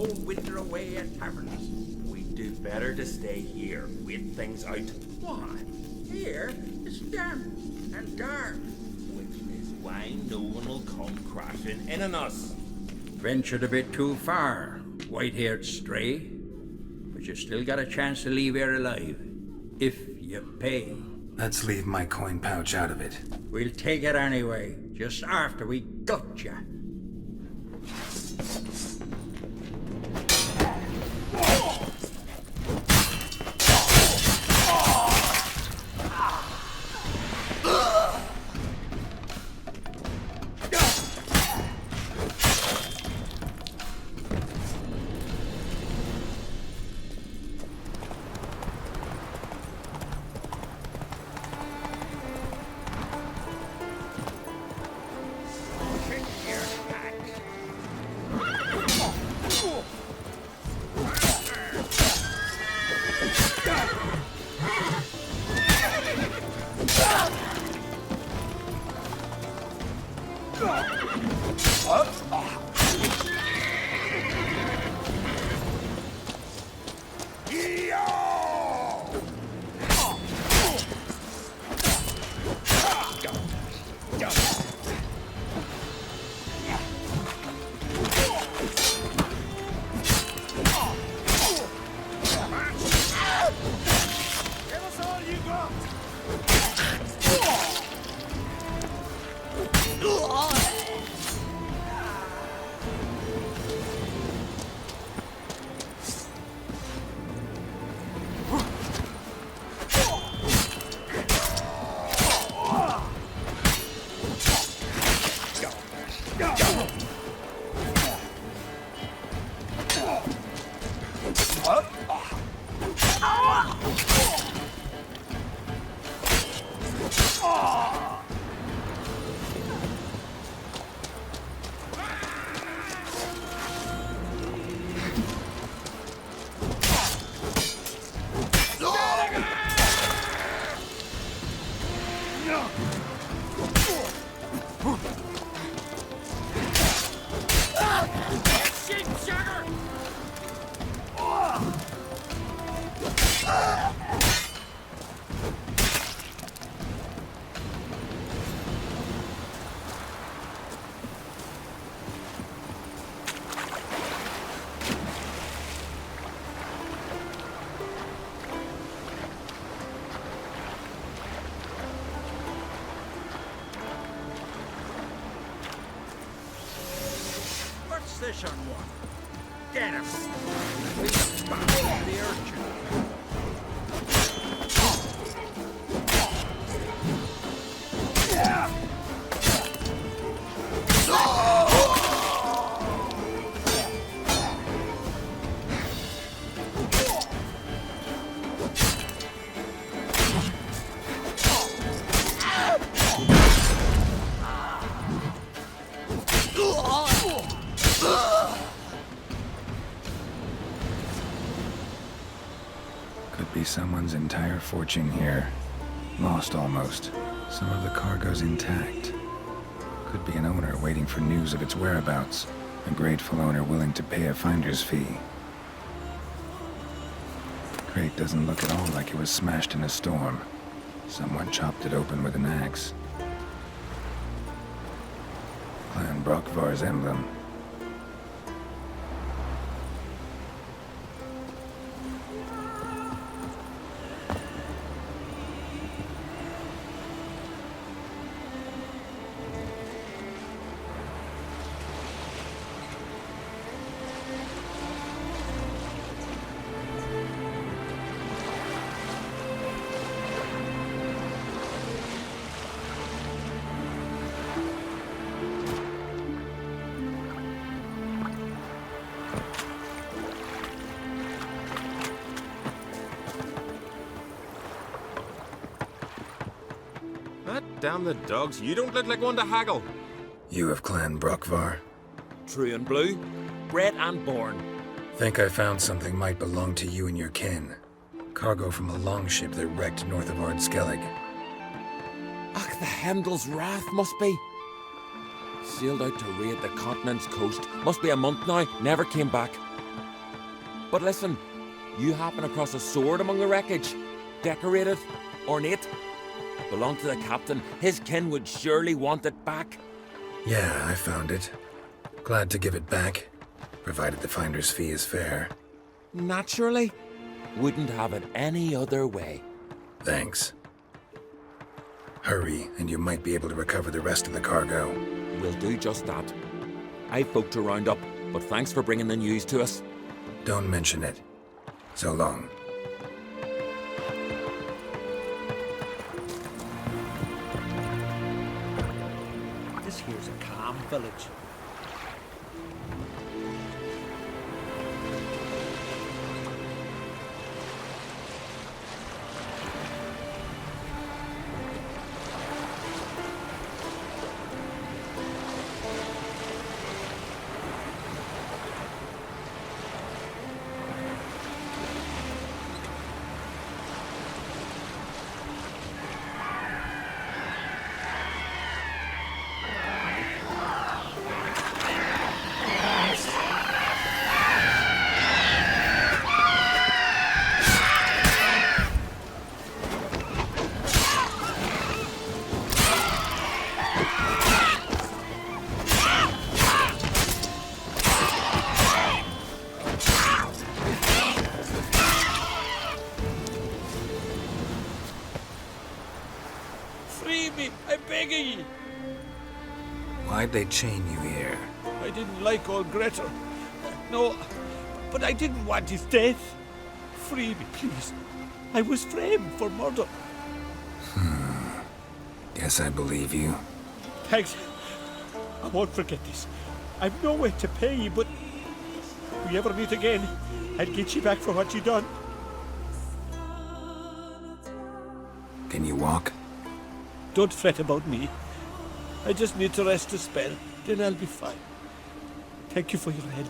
cold winter away at taverns. We'd do better to stay here, wait things out. Why? Here it's damp and dark. Which is why no one will come crashing in on us. Ventured a bit too far, white-haired stray. But you still got a chance to leave here alive. If you pay. Let's leave my coin pouch out of it. We'll take it anyway, just after we gut you. This on one. Get him. The urchin. Could be someone's entire fortune here. Lost almost. Some of the cargo's intact. Could be an owner waiting for news of its whereabouts. A grateful owner willing to pay a finder's fee. Crate doesn't look at all like it was smashed in a storm. Someone chopped it open with an axe. Clan Brockvar's emblem. Damn the dogs, you don't look like one to haggle. You of Clan Brockvar? True and blue, bred and born. Think I found something might belong to you and your kin. Cargo from a longship that wrecked north of Ardskellig. Ach, the Heimdall's wrath must be. Sailed out to raid the continent's coast. Must be a month now, never came back. But listen, you happen across a sword among the wreckage. Decorated, ornate. Belonged to the captain. His kin would surely want it back. Yeah, I found it. Glad to give it back, provided the finder's fee is fair. Naturally. Wouldn't have it any other way. Thanks. Hurry, and you might be able to recover the rest of the cargo. We'll do just that. I've folk to round up, but thanks for bringing the news to us. Don't mention it. So long. This here's a calm village. Free me, I'm begging ye. Why'd they chain you here? I didn't like old Gretel. No, but I didn't want his death. Free me, please. I was framed for murder. Guess I believe you. Thanks. I won't forget this. I've no way to pay you, but if we ever meet again, I'll get you back for what you done. Can you walk? Don't fret about me. I just need to rest a spell, then I'll be fine. Thank you for your help.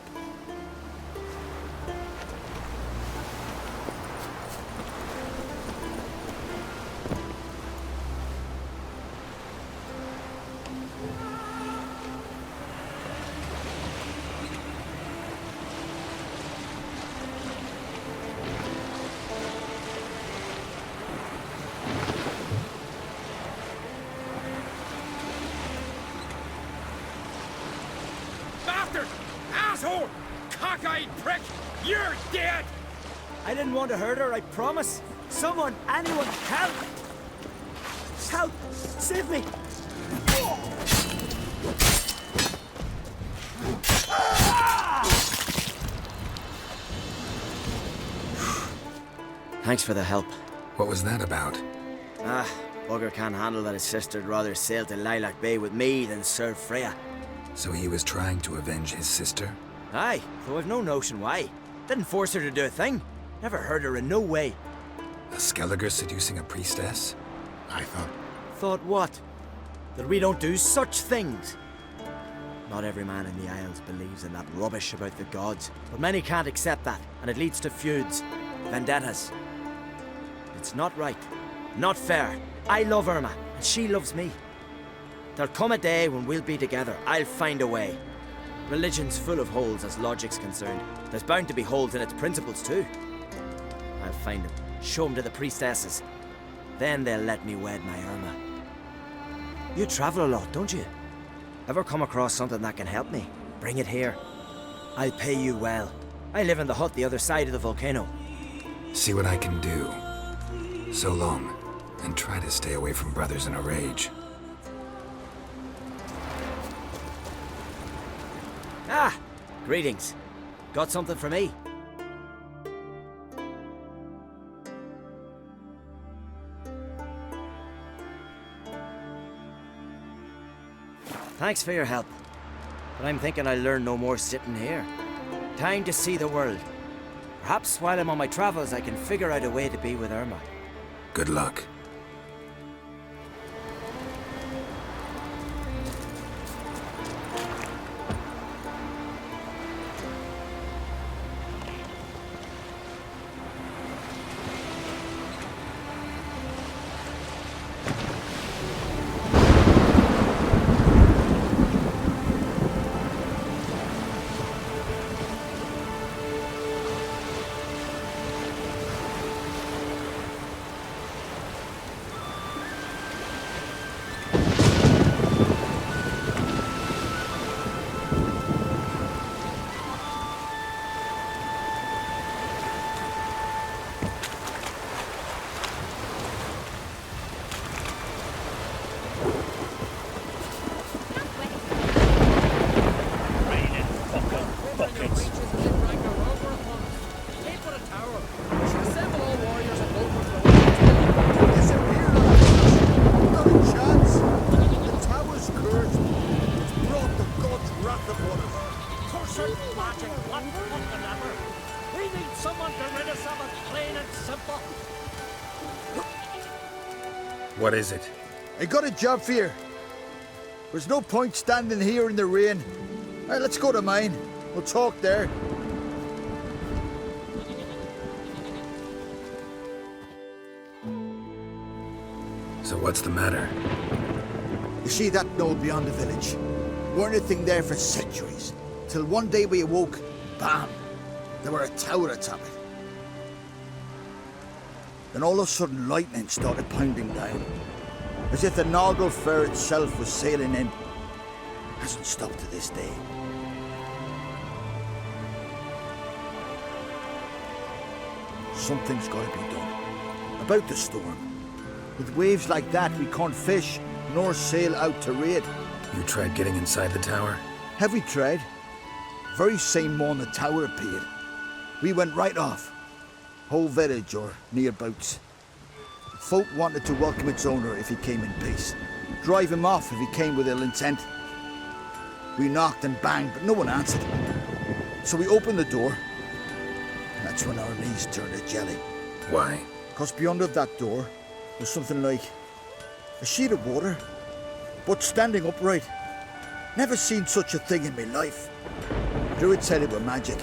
Bastard! Asshole! Cockeyed prick! You're dead! I didn't want to hurt her, I promise. Someone, anyone, help! Help! Save me! Thanks for the help. What was that about? Bugger can't handle that his sister'd rather sail to Lilac Bay with me than serve Freya. So he was trying to avenge his sister? Aye, though I've no notion why. Didn't force her to do a thing. Never hurt her in no way. A Skelliger seducing a priestess? I thought... Thought what? That we don't do such things. Not every man in the Isles believes in that rubbish about the gods, but many can't accept that, and it leads to feuds, vendettas. It's not right, not fair. I love Irma, and she loves me. There'll come a day when we'll be together. I'll find a way. Religion's full of holes as logic's concerned. There's bound to be holes in its principles too. I'll find them, show them to the priestesses. Then they'll let me wed my Irma. You travel a lot, don't you? Ever come across something that can help me? Bring it here. I'll pay you well. I live in the hut the other side of the volcano. See what I can do. So long, and try to stay away from brothers in a rage. Ah! Greetings. Got something for me? Thanks for your help. But I'm thinking I'll learn no more sitting here. Time to see the world. Perhaps while I'm on my travels, I can figure out a way to be with Irma. Good luck. What is it? I got a job for you. There's no point standing here in the rain. All right, let's go to mine. We'll talk there. So what's the matter? You see that knoll beyond the village? Weren't a thing there for centuries. Till one day we awoke, bam! There were a tower atop it. Then all of a sudden lightning started pounding down. As if the Noggle Fair itself was sailing in. Hasn't stopped to this day. Something's got to be done. About the storm. With waves like that, we can't fish, nor sail out to raid. You tried getting inside the tower? Have we tried? Very same morning the tower appeared. We went right off. Whole village or nearabouts. Folk wanted to welcome its owner if he came in peace. Drive him off if he came with ill intent. We knocked and banged, but no one answered. So we opened the door. And that's when our knees turned to jelly. Why? Because beyond of that door was something like a sheet of water, but standing upright. Never seen such a thing in my life. Druid said it were magic.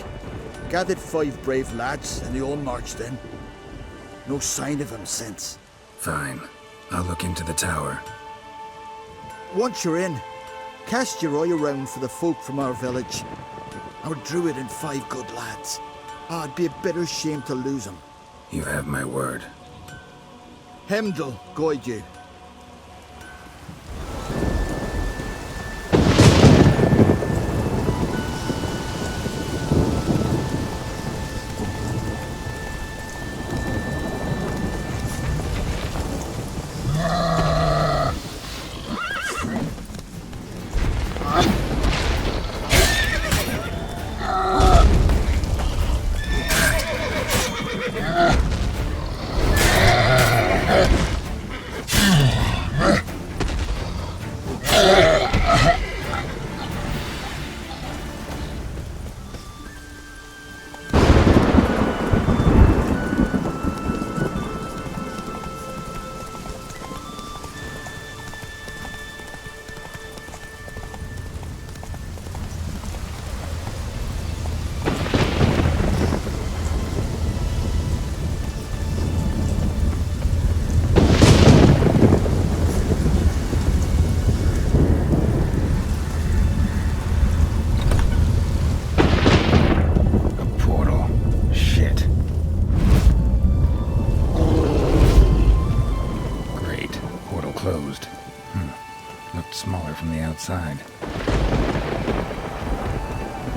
Gathered 5 brave lads and they all marched in. No sign of him since. Fine. I'll look into the tower. Once you're in, cast your eye around for the folk from our village. Our druid and 5 good lads. Ah, it'd be a bitter shame to lose them. You have my word. Hemdall guide you. Smaller from the outside.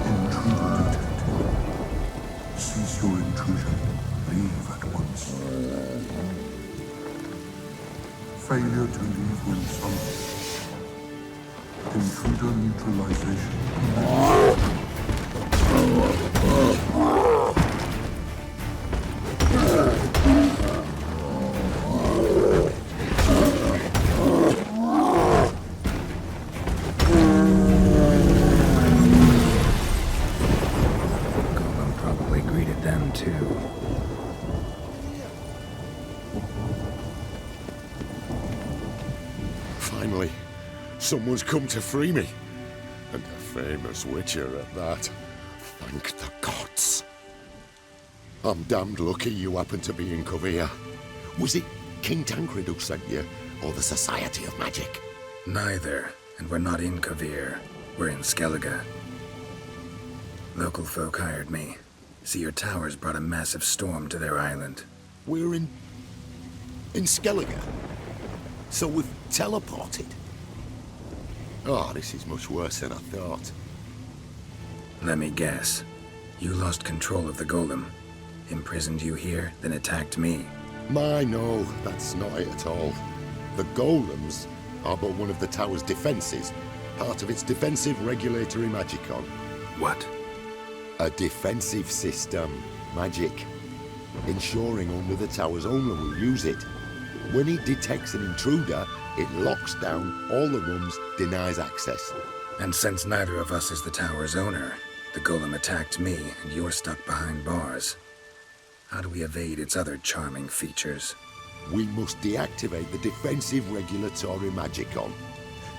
Intruder detected. Cease your intrusion. Leave at once. Failure to leave when summoned. Intruder neutralization. Finally, someone's come to free me. And a famous witcher at that. Thank the gods. I'm damned lucky you happen to be in Kovir. Was it King Tancred who sent you, or the Society of Magic? Neither, and we're not in Kovir. We're in Skellige. Local folk hired me. See, your towers brought a massive storm to their island. We're in Skellige? So we've teleported? Oh, this is much worse than I thought. Let me guess. You lost control of the golem. Imprisoned you here, then attacked me. No, that's not it at all. The golems are but one of the tower's defenses, part of its defensive regulatory magicon. What? A defensive system, magic, ensuring only the tower's owner will use it. When it detects an intruder, it locks down all the rooms, denies access. And since neither of us is the tower's owner, the golem attacked me and you're stuck behind bars. How do we evade its other charming features? we must deactivate the defensive regulatory magicon.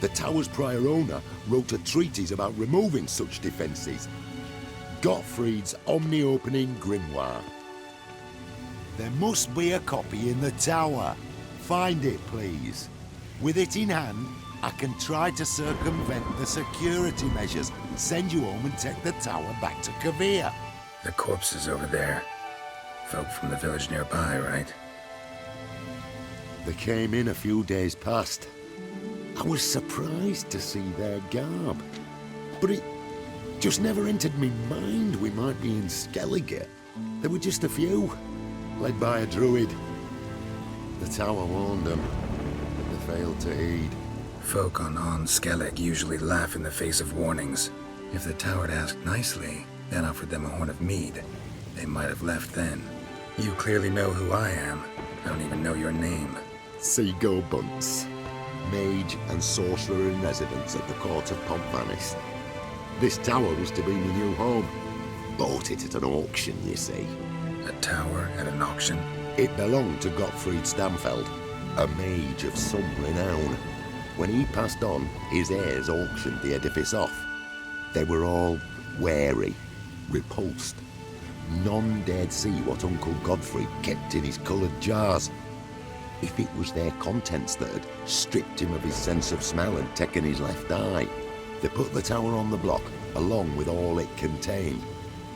The tower's prior owner wrote a treatise about removing such defences. Gottfried's omni-opening grimoire. There must be a copy in the tower. Find it, please. With it in hand, I can try to circumvent the security measures, send you home and take the tower back to Kavir. The corpse is over there. Folk from the village nearby, right? They came in a few days past. I was surprised to see their garb. But it just never entered me mind we might be in Skellige. There were just a few, led by a druid. The tower warned them, but they failed to heed. Folk on Skellig usually laugh in the face of warnings. If the tower had asked nicely, then offered them a horn of mead, they might have left then. You clearly know who I am. I don't even know your name. Seagull Bunce, mage and sorcerer in residence at the court of Pomphanis. This tower was to be my new home. Bought it at an auction, you see. A tower at an auction? It belonged to Gottfried Stamfeld, a mage of some renown. When he passed on, his heirs auctioned the edifice off. They were all wary, repulsed. None dared see what Uncle Godfrey kept in his coloured jars. If it was their contents that had stripped him of his sense of smell and taken his left eye, they put the tower on the block, along with all it contained.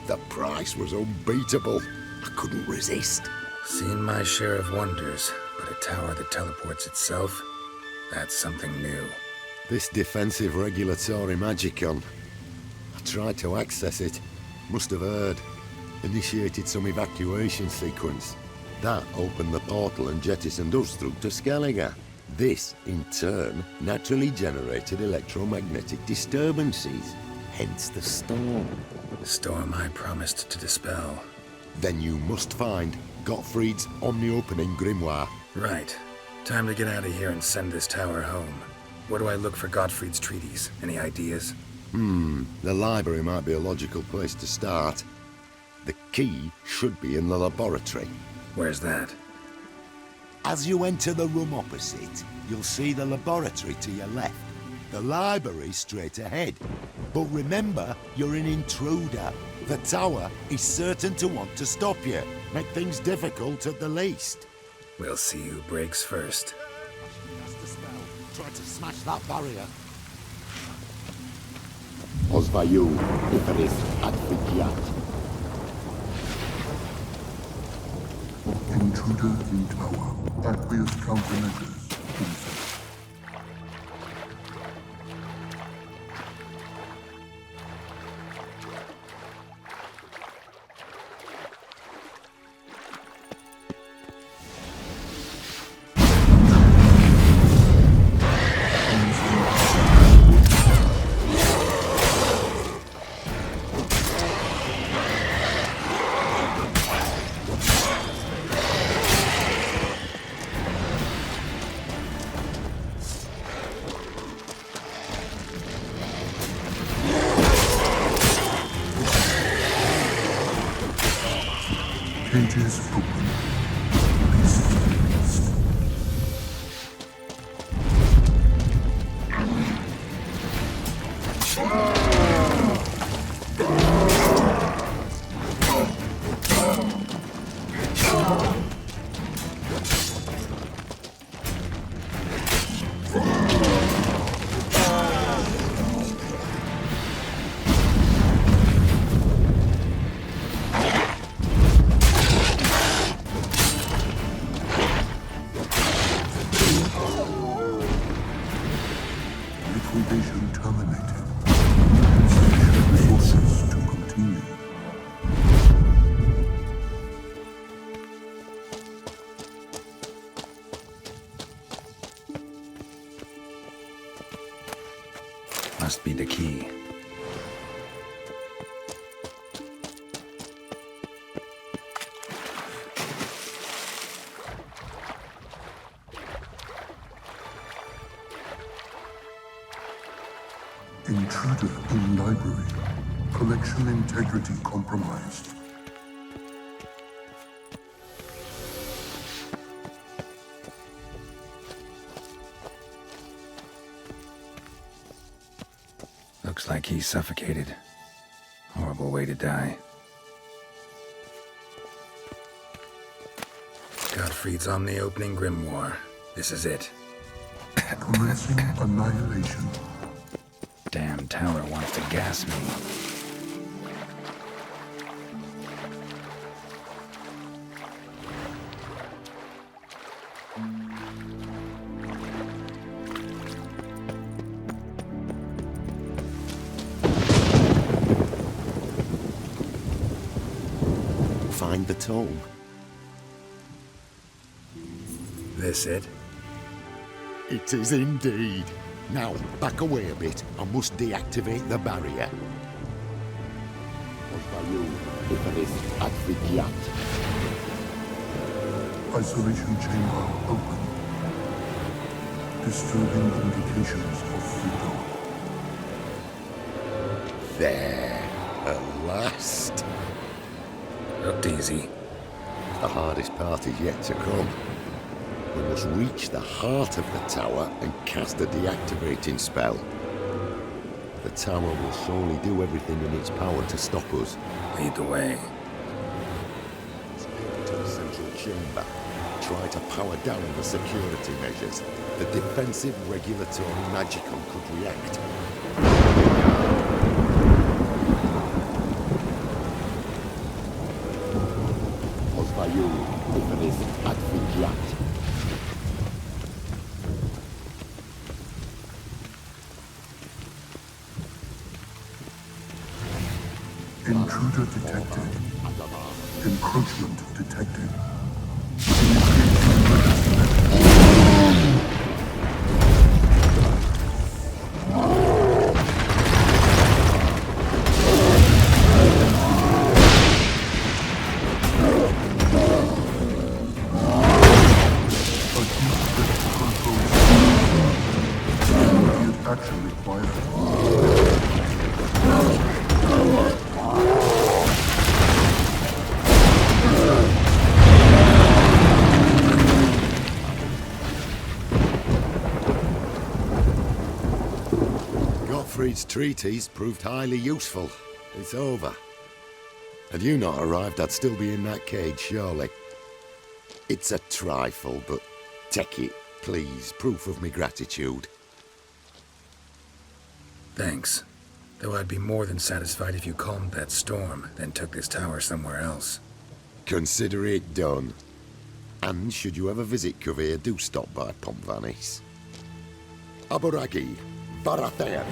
The price was unbeatable. I couldn't resist. Seen my share of wonders, but a tower that teleports itself? That's something new. This defensive regulatory magicon. I tried to access it. Must have heard. Initiated some evacuation sequence. That opened the portal and jettisoned us through to Skellige. This, in turn, naturally generated electromagnetic disturbances. Hence the storm. Storm I promised to dispel. Then you must find Gottfried's omni-opening grimoire. Right. Time to get out of here and send this tower home. Where do I look for Gottfried's treatise? Any ideas? The library might be a logical place to start. The key should be in the laboratory. Where's that? As you enter the room opposite, you'll see the laboratory to your left. The library straight ahead. But remember, you're an intruder. The tower is certain to want to stop you. Make things difficult at the least. We'll see who breaks first. Cast a spell. Try to smash that barrier. Osvayu, Iferis, Advigiat. Intruder in tower. Aqueous countermeasures in effect. Cages open. Beast released. Liquidation terminated. Insufficient resources to continue. Must be the key. Intruder in library. Collection integrity compromised. Looks like he's suffocated. Horrible way to die. Gottfried's omni-opening grimoire. This is it. Commencing annihilation. Damn tower wants to gas me. Find the tome. This it? It is indeed. Now, back away a bit. I must deactivate the barrier. Isolation chamber open. Disturbing indications of freedom. There, at last. Looked easy. The hardest part is yet to come. We must reach the heart of the tower and cast a deactivating spell. The tower will surely do everything in its power to stop us. Lead the way. To the central chamber. Try to power down the security measures. The defensive regulatory magicon could react. Intruder detected. Encroachment detected. Action required. Gottfried's treatise proved highly useful. It's over. Had you not arrived, I'd still be in that cage, surely. It's a trifle, but take it, please. Proof of me gratitude. Thanks. Though I'd be more than satisfied if you calmed that storm, then took this tower somewhere else. Consider it done. And should you ever visit Kuvir, do stop by Pompvanis. Aboragi, Barathan.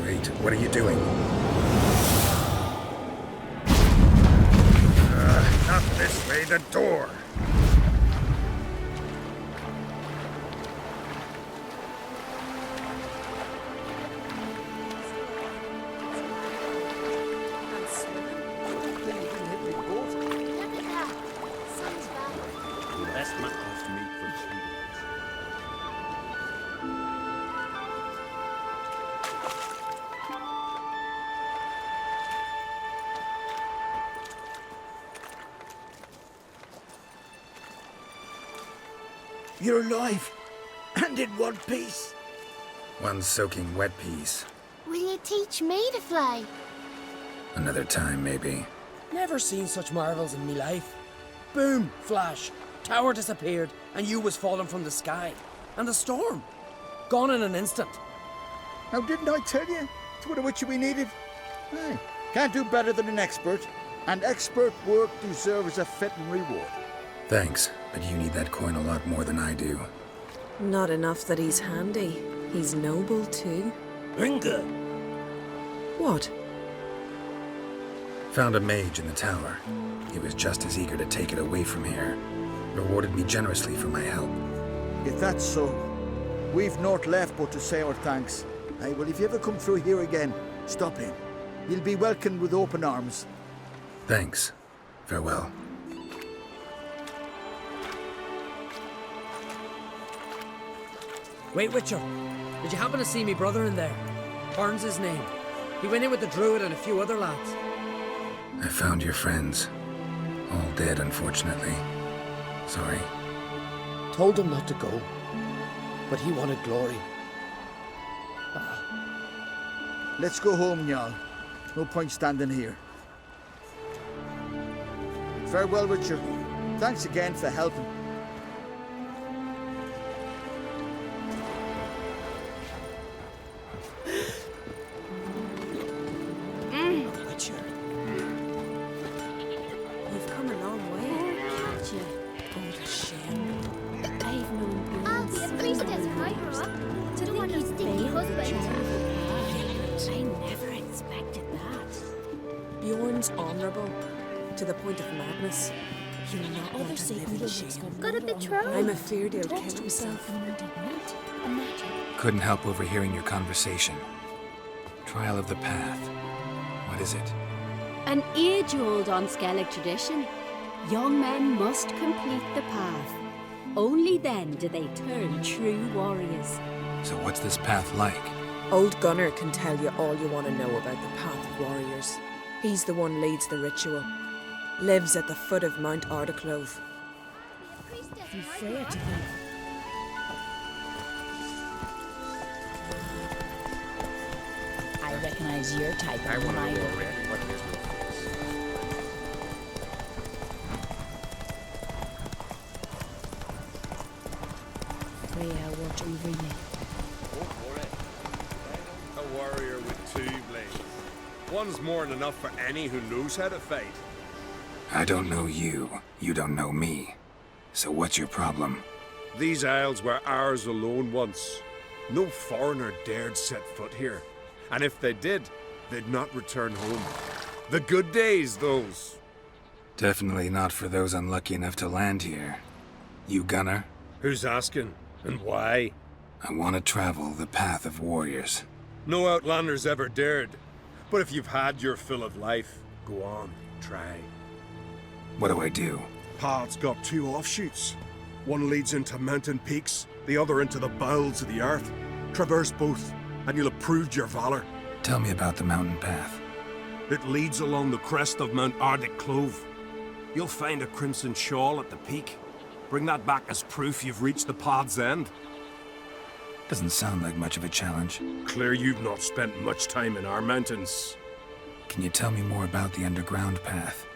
Wait, what are you doing? Not this way, the door! You're alive, and in one piece. One soaking wet piece. Will you teach me to fly? Another time, maybe. Never seen such marvels in me life. Boom, flash, tower disappeared, and you was falling from the sky. And the storm, gone in an instant. Now, didn't I tell you? It's what which we needed. Hey, can't do better than an expert. And expert work deserves a fitting reward. Thanks, but you need that coin a lot more than I do. Not enough that he's handy. He's noble too. Inga! What? Found a mage in the tower. He was just as eager to take it away from here. Rewarded me generously for my help. If that's so, we've naught left but to say our thanks. Hey, well, if you ever come through here again, stop in. You'll be welcomed with open arms. Thanks. Farewell. Wait, Witcher. Did you happen to see me brother in there? Burns his name. He went in with the druid and a few other lads. I found your friends. All dead, unfortunately. Sorry. Told him not to go, but he wanted glory. Let's go home, Jarl. No point standing here. Farewell, Richard. Thanks again for helping. Witcher. You've come a long way. Can't you? Oh, the shame. I've known I'll be a priestess when I grow up. To think he's stinky husband. I never expected that. Bjorn's honourable, to the point of madness. You're not want to live in shame. Got a betrothed. I'm afeard he'll kill himself. Couldn't help overhearing your conversation. Trial of the Path. What is it? An age-old Unskellig tradition. Young men must complete the path. Only then do they turn true warriors. So what's this path like? Old Gunnar can tell you all you want to know about the Path of Warriors. He's the one leads the ritual. Lives at the foot of Mount Ardaclove. Be fair to him. I recognize your type of rider. Freya, watch over you. A warrior with 2 blades. One's more than enough for any who knows how to fight. I don't know you. You don't know me. So what's your problem? These isles were ours alone once. No foreigner dared set foot here. And if they did, they'd not return home. The good days, those. Definitely not for those unlucky enough to land here. You Gunnar? Who's asking? And why? I want to travel the Path of Warriors. No outlanders ever dared. But if you've had your fill of life, go on, try. What do I do? Path's got 2 offshoots. One leads into mountain peaks, the other into the bowels of the earth. Traverse both, and you'll have proved your valor. Tell me about the mountain path. It leads along the crest of Mount Ardaclove. You'll find a crimson shawl at the peak. Bring that back as proof you've reached the path's end. Doesn't sound like much of a challenge. Clear you've not spent much time in our mountains. Can you tell me more about the underground path?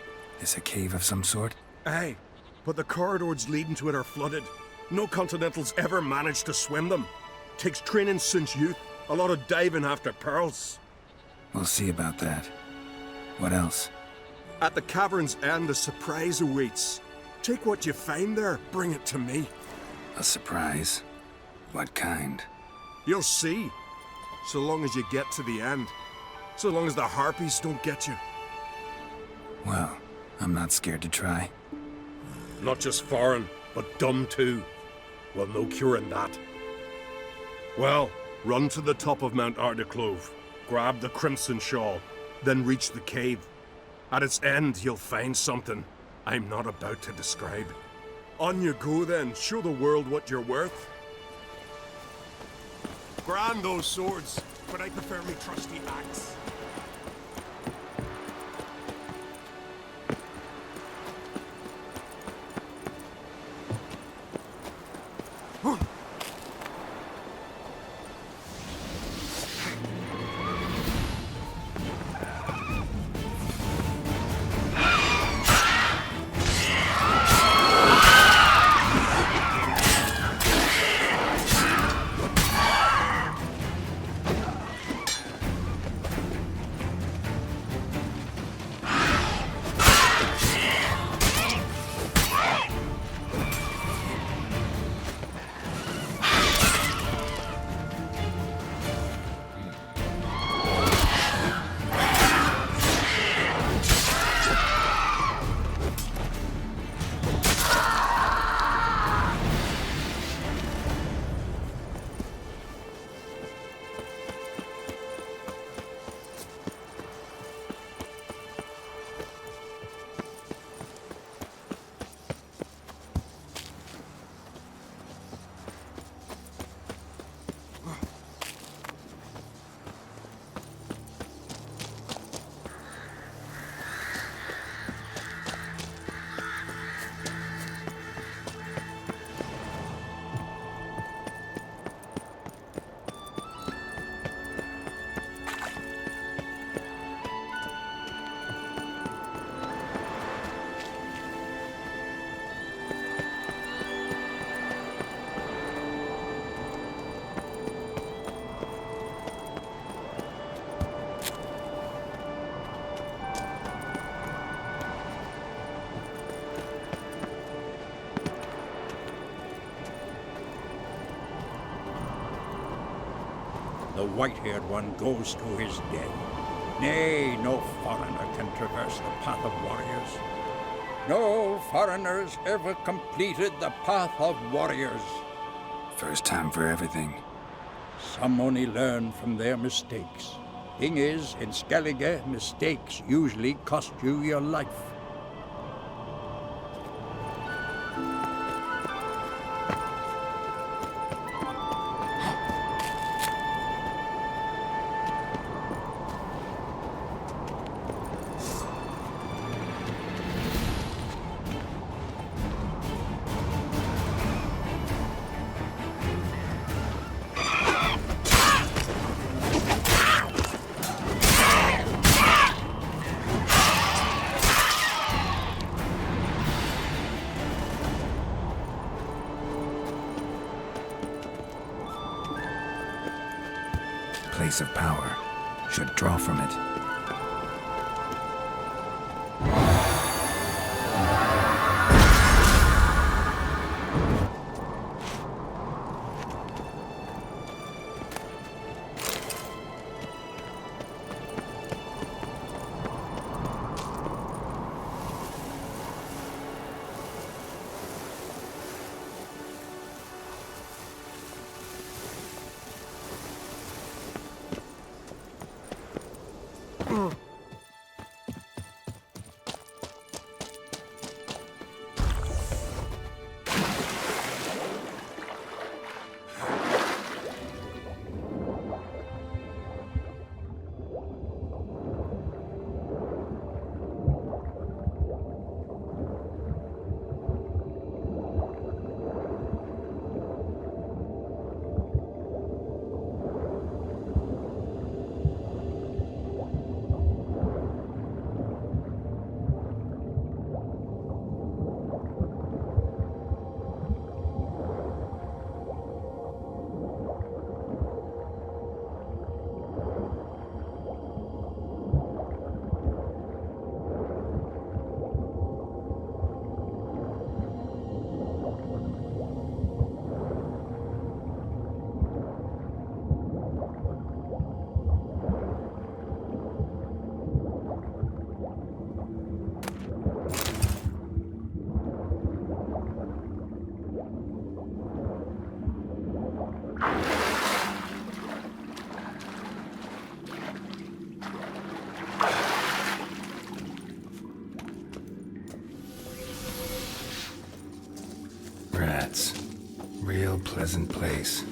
Is a cave of some sort? Aye, but the corridors leading to it are flooded. No Continentals ever managed to swim them. Takes training since youth. A lot of diving after pearls. We'll see about that. What else? At the cavern's end, a surprise awaits. Take what you find there, bring it to me. A surprise? What kind? You'll see. So long as you get to the end. So long as the harpies don't get you. Well, I'm not scared to try. Not just foreign, but dumb too. Well, no curing that. Well, run to the top of Mount Ardaclove. Grab the crimson shawl. Then reach the cave. At its end, you'll find something I'm not about to describe. On you go then. Show the world what you're worth. Grand those swords, but I prefer me trusty axe. white-haired one goes to his death. Nay, no foreigner can traverse the path of warriors. No foreigners ever completed the path of warriors. First time for everything. Some only learn from their mistakes. Thing is, in Skellige, mistakes usually cost you your life. Place of power. Should draw from it. Rats. Real pleasant place.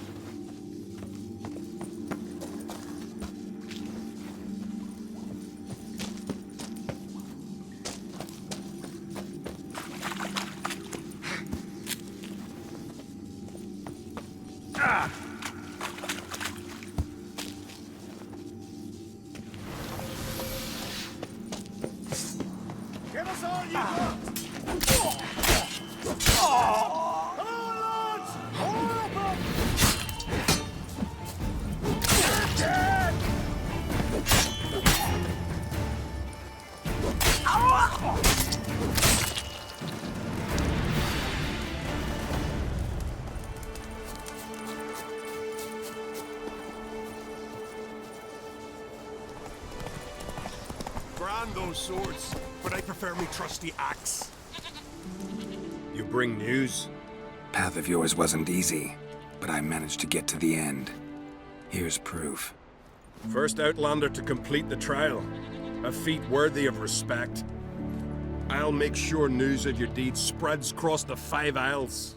Give us all you got! Grand those swords, but I prefer me trusty axe. You bring news? Path of yours wasn't easy, but I managed to get to the end. Here's proof. First Outlander to complete the trial. A feat worthy of respect. I'll make sure news of your deeds spreads across the 5 Isles.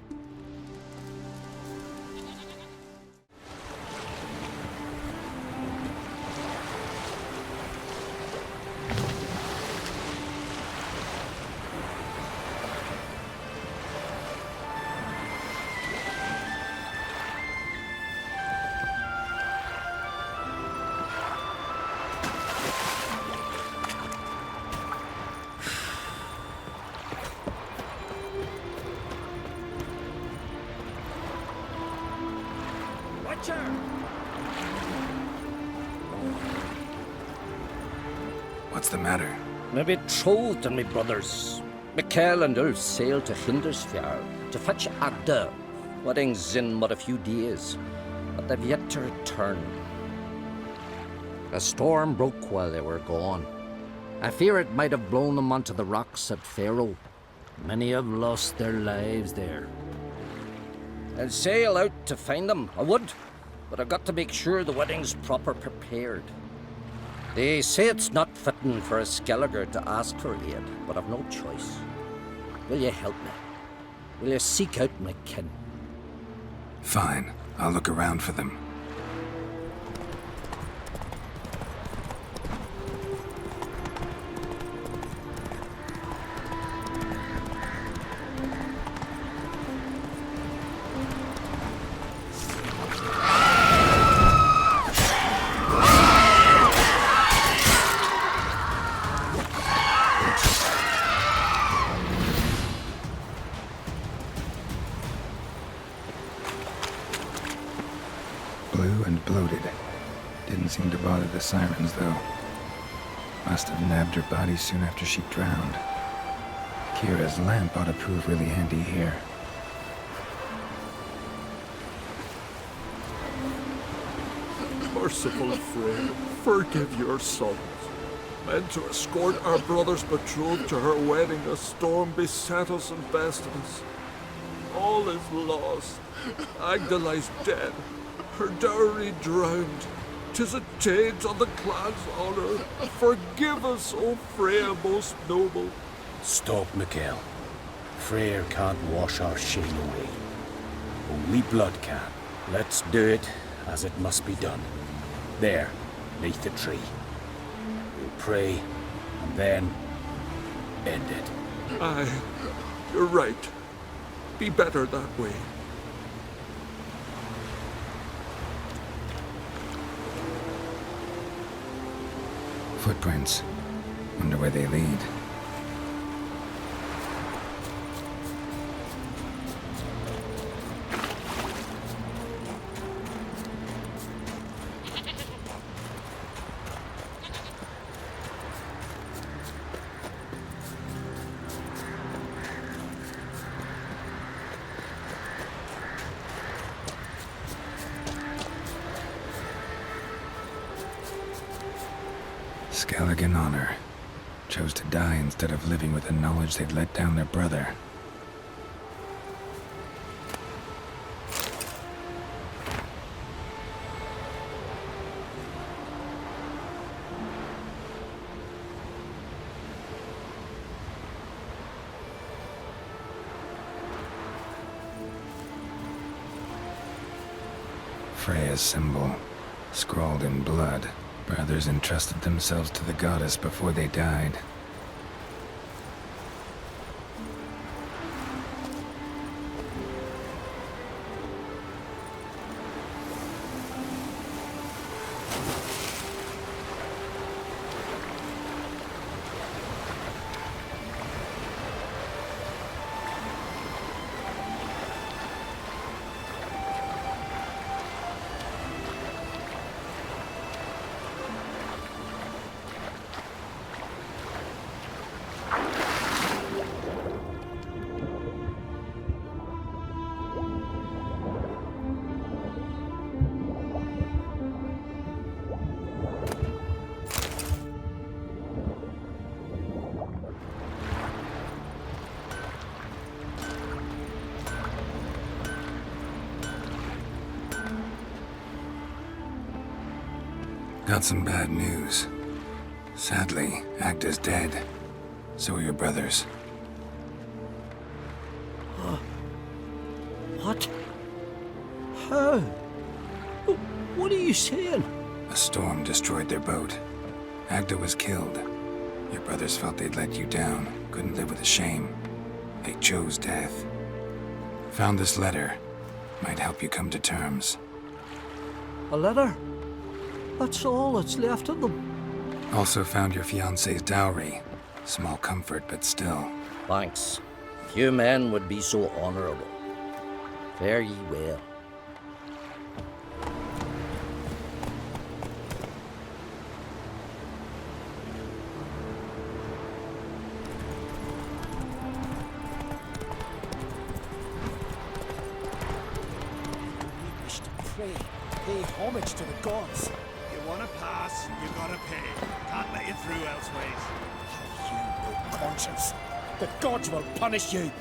What's the matter? Me betrothed and me brothers. Mikkel and Ulf sailed to Hindersfjord to fetch Agda. Wedding's in but a few days, but they've yet to return. A storm broke while they were gone. I fear it might have blown them onto the rocks at Faro. Many have lost their lives there. I'd sail out to find them, I would, but I've got to make sure the wedding's proper prepared. They say it's not fitting for a Skelliger to ask for aid, but I've no choice. Will you help me? Will you seek out my kin? Fine. I'll look around for them. Blue and bloated. Didn't seem to bother the sirens, though. Must have nabbed her body soon after she drowned. Kira's lamp ought to prove really handy here. Merciful Frey, forgive your sons. Meant to escort our brother's betrothed to her wedding, a storm beset us and bested us. All is lost. Agda lies dead. Her dowry drowned. 'Tis a taint on the clan's honor. Forgive us, O Freya most noble. Stop, Mikhail. Freyr can't wash our shame away. Only blood can. Let's do it as it must be done. There, neath the tree. We'll pray, and then end it. Aye, you're right. Be better that way. Footprints. Wonder where they lead. Skelligan honor. Chose to die instead of living with the knowledge they'd let down their brother. Freya's symbol, scrawled in blood. Brothers entrusted themselves to the goddess before they died. Got some bad news. Sadly, Agda's dead. So are your brothers. What? How? What are you saying? A storm destroyed their boat. Agda was killed. Your brothers felt they'd let you down, couldn't live with the shame. They chose death. Found this letter. Might help you come to terms. A letter? That's all that's left of them. Also found your fiancé's dowry. Small comfort, but still. Thanks. Few men would be so honorable. Fare ye well. We wish to pray, pay homage to the gods. You want to pass? You gotta pay. Can't let you through elseways. Have you no conscience? The gods will punish you.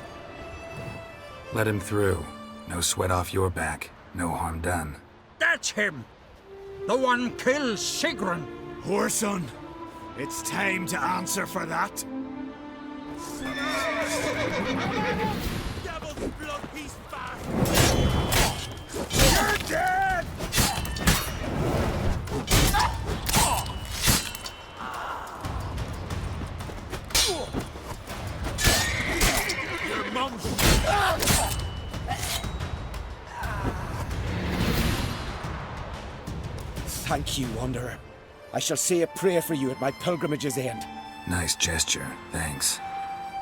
Let him through. No sweat off your back. No harm done. That's him! The one killed Sigrun! Whoreson, it's time to answer for that. Devil's blood, he's fast! You're dead! Your mum's... Thank you, Wanderer. I shall say a prayer for you at my pilgrimage's end. Nice gesture, thanks.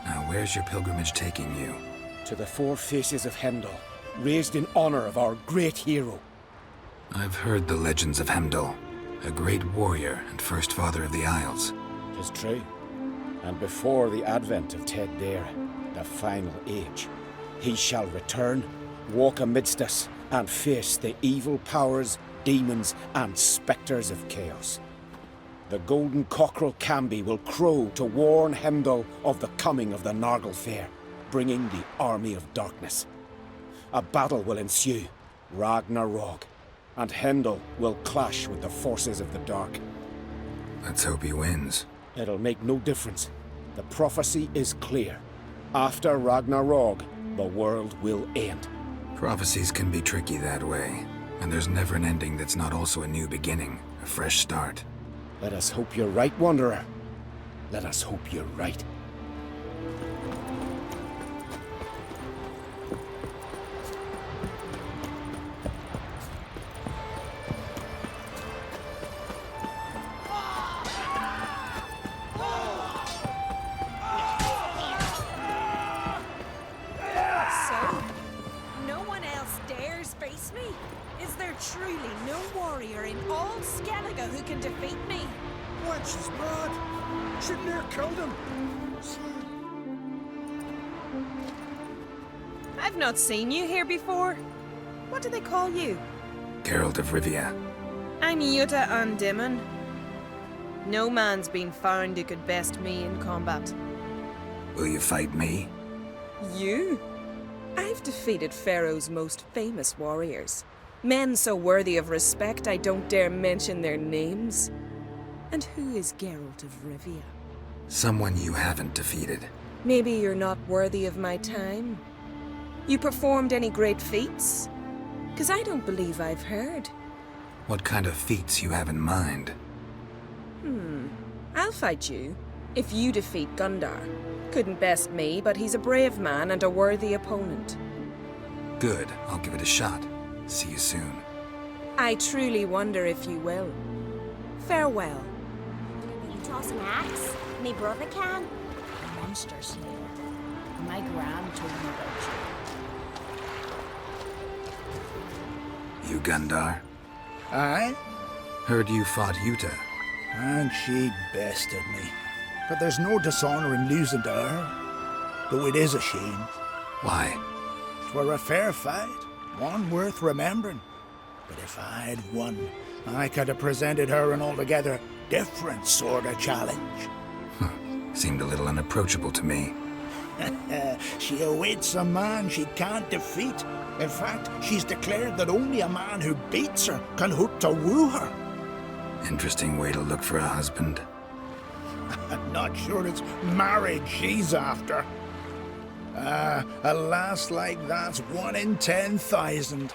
Now, where's your pilgrimage taking you? To the four faces of Heimdall, raised in honor of our great hero. I've heard the legends of Heimdall, a great warrior and first father of the Isles. 'Tis true. And before the advent of Ted Dare, the final age, he shall return, walk amidst us, and face the evil powers, demons, and spectres of chaos. The golden cockerel Camby will crow to warn Heimdall of the coming of the Nargle Fair, bringing the army of darkness. A battle will ensue, Ragnarok, and Heimdall will clash with the forces of the dark. Let's hope he wins. It'll make no difference. The prophecy is clear. After Ragnarok, the world will end. Prophecies can be tricky that way, and there's never an ending that's not also a new beginning, a fresh start. Let us hope you're right, Wanderer. Let us hope you're right. So, no one else dares face me? Is there truly no warrior in all Skellige who can defeat me? Wench is mad. Shouldn't have killed him. I've not seen you here before. What do they call you? Geralt of Rivia. I'm Jutta Undimmen. No man's been found who could best me in combat. Will you fight me? You? I've defeated Pharaoh's most famous warriors. Men so worthy of respect I don't dare mention their names. And who is Geralt of Rivia? Someone you haven't defeated. Maybe you're not worthy of my time. You performed any great feats? 'Cause I don't believe I've heard. What kind of feats you have in mind? I'll fight you, if you defeat Gundar. Couldn't best me, but he's a brave man and a worthy opponent. Good, I'll give it a shot. See you soon. I truly wonder if you will. Farewell. You toss an axe? Me brother can. A monster slayer. My gran told me about you. You Gundar? Aye? Heard you fought Jutta. And she bested me. But there's no dishonour in losing to her. Though it is a shame. Why? 'Twere a fair fight, one worth remembering. But if I'd won, I could have presented her an altogether different sort of challenge. Seemed a little unapproachable to me. She awaits a man she can't defeat. In fact, she's declared that only a man who beats her can hope to woo her. Interesting way to look for a husband. I'm not sure it's marriage she's after. A lass like that's 1 in 10,000.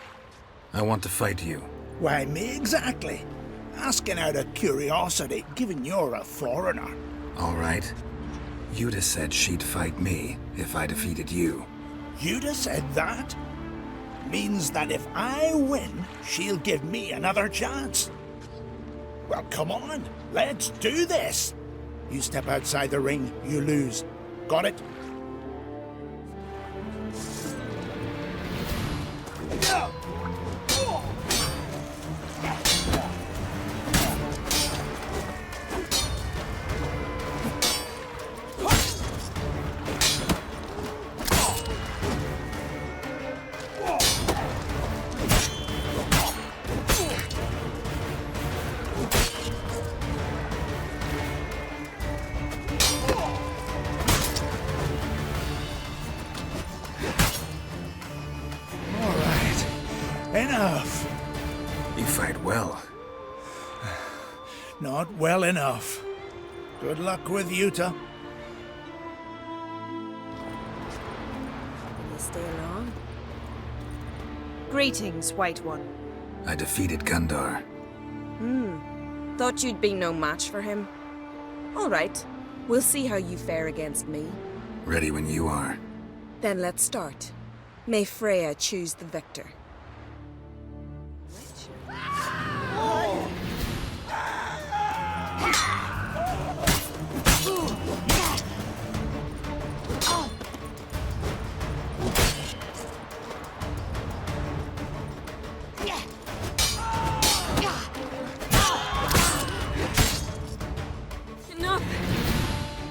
I want to fight you. Why, me exactly. Asking out of curiosity, given you're a foreigner. All right. Jutta said she'd fight me if I defeated you. Jutta said that? Means that if I win, she'll give me another chance. Well, come on, let's do this. You step outside the ring, you lose. Got it? enough. You fight well. Not well enough. Good luck with Utah. Will you stay along? Greetings, White One. I defeated Gundar. Thought you'd be no match for him. All right. We'll see how you fare against me. Ready when you are. Then let's start. May Freya choose the victor.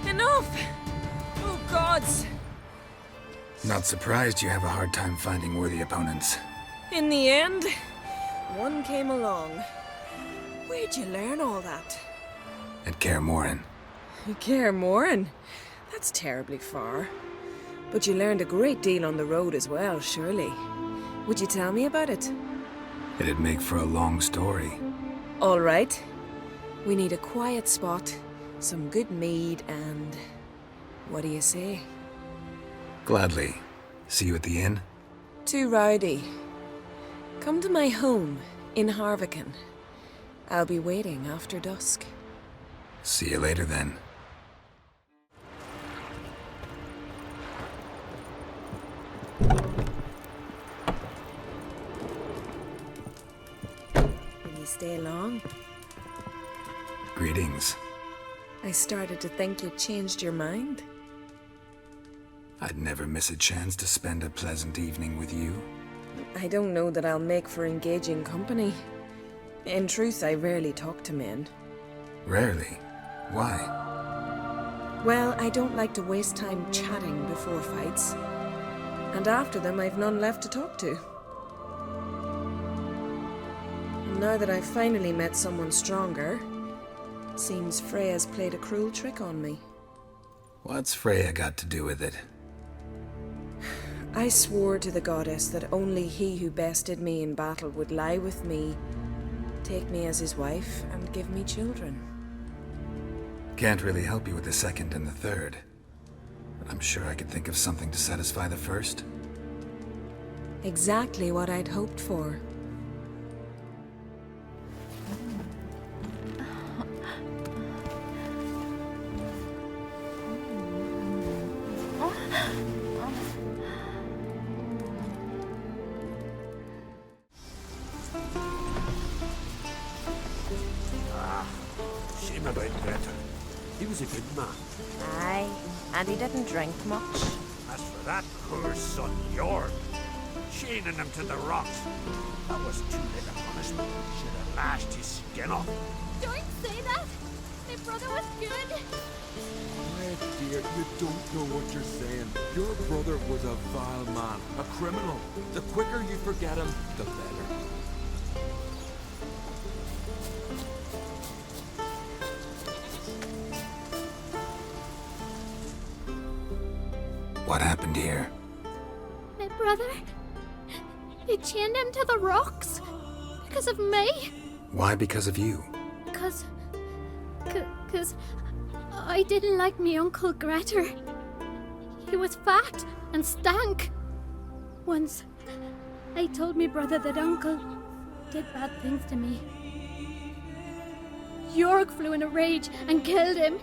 Enough! Oh, gods! Not surprised you have a hard time finding worthy opponents. In the end, one came along. Where'd you learn all that? At Kaer Morhen. Kaer Morhen? That's terribly far. But you learned a great deal on the road as well, surely. Would you tell me about it? It'd make for a long story. All right. We need a quiet spot, some good mead, and... what do you say? Gladly. See you at the inn? Too rowdy. Come to my home in Harviken. I'll be waiting after dusk. See you later then. Will you stay long? Greetings. I started to think you'd changed your mind. I'd never miss a chance to spend a pleasant evening with you. I don't know that I'll make for engaging company. In truth, I rarely talk to men. Rarely? Why? Well, I don't like to waste time chatting before fights. And after them, I've none left to talk to. And now that I've finally met someone stronger, seems Freya's played a cruel trick on me. What's Freya got to do with it? I swore to the goddess that only he who bested me in battle would lie with me, take me as his wife, and give me children. Can't really help you with the second and the third. But I'm sure I could think of something to satisfy the first. Exactly what I'd hoped for. Shame about Greta. He was a good man. Aye, and he didn't drink much. As for that poor son, Jorg, chaining him to the rocks, that was too big a punishment. Should have lashed his skin off. Don't say that! My brother was good! Quiet, dear. You don't know what you're saying. Your brother was a vile man, a criminal. The quicker you forget him, the better. What happened here? My brother? They chained him to the rocks? Because of me? Why because of you? Because I didn't like me uncle Grettir. He was fat and stank. Once, I told me brother that uncle did bad things to me. Jorg flew in a rage and killed him.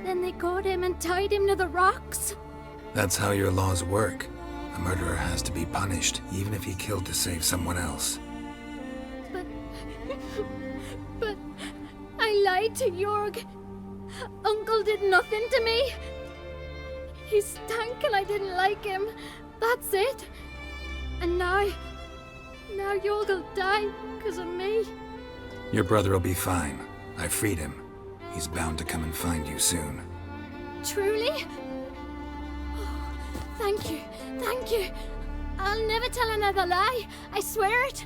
Then they caught him and tied him to the rocks. That's how your laws work. A murderer has to be punished, even if he killed to save someone else. But I lied to Jorg. Uncle did nothing to me. He stank and I didn't like him. That's it. And now Jorg will die because of me. Your brother will be fine. I freed him. He's bound to come and find you soon. Truly? Oh, thank you. I'll never tell another lie. I swear it.